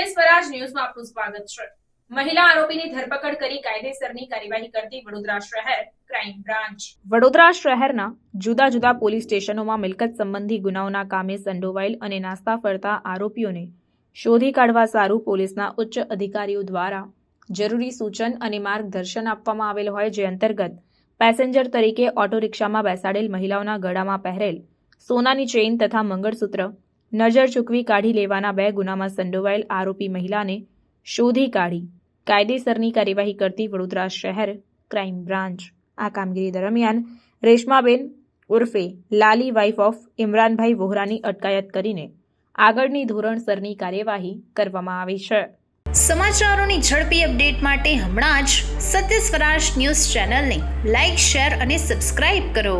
સત્ય સ્વરાજ ન્યૂઝમાં આપનું સ્વાગત છે। મહિલા આરોપીની ધરપકડ કરી કાયદેસરની કાર્યવાહી કરતી વડોદરા શહેર ક્રાઇમ બ્રાન્ચ। વડોદરા શહેરના જુદા જુદા પોલીસ સ્ટેશનોમાં મિલકત સંબંધી ગુનાઓના કામે સંડોવાયેલ અને નાસ્તા ફરતા આરોપીઓને શોધી કાઢવા સારું પોલીસના ઉચ્ચ અધિકારીઓ દ્વારા જરૂરી સૂચન અને માર્ગદર્શન આપવામાં આવેલ હોય, જે અંતર્ગત પેસેન્જર તરીકે ઓટો રિક્ષામાં બેસાડેલ મહિલાઓના ગળામાં પહેરેલ સોનાની ચેઇન તથા મંગળસૂત્ર નજર ચૂકવી કાઢી લેવાના 2 ગુનામાં સંડોવાયેલ આરોપી મહિલાને શોધી કાઢી કાયદેસરની કાર્યવાહી કરતી વડોદરા શહેર ક્રાઇમ બ્રાન્ચ। આ કામગીરી દરમિયાન રેશમાબેન ઉર્ફે લાલી વાઇફ ઓફ ઇમરાનભાઈ વોહરાની અટકાયત કરીને આગળની ધોરણસરની કાર્યવાહી કરવામાં આવી છે। સમાચારોની ઝડપી અપડેટ માટે હમણાં જ સત્ય સ્વરાજ ન્યૂઝ ચેનલને લાઇક, શેર અને સબસ્ક્રાઇબ કરો।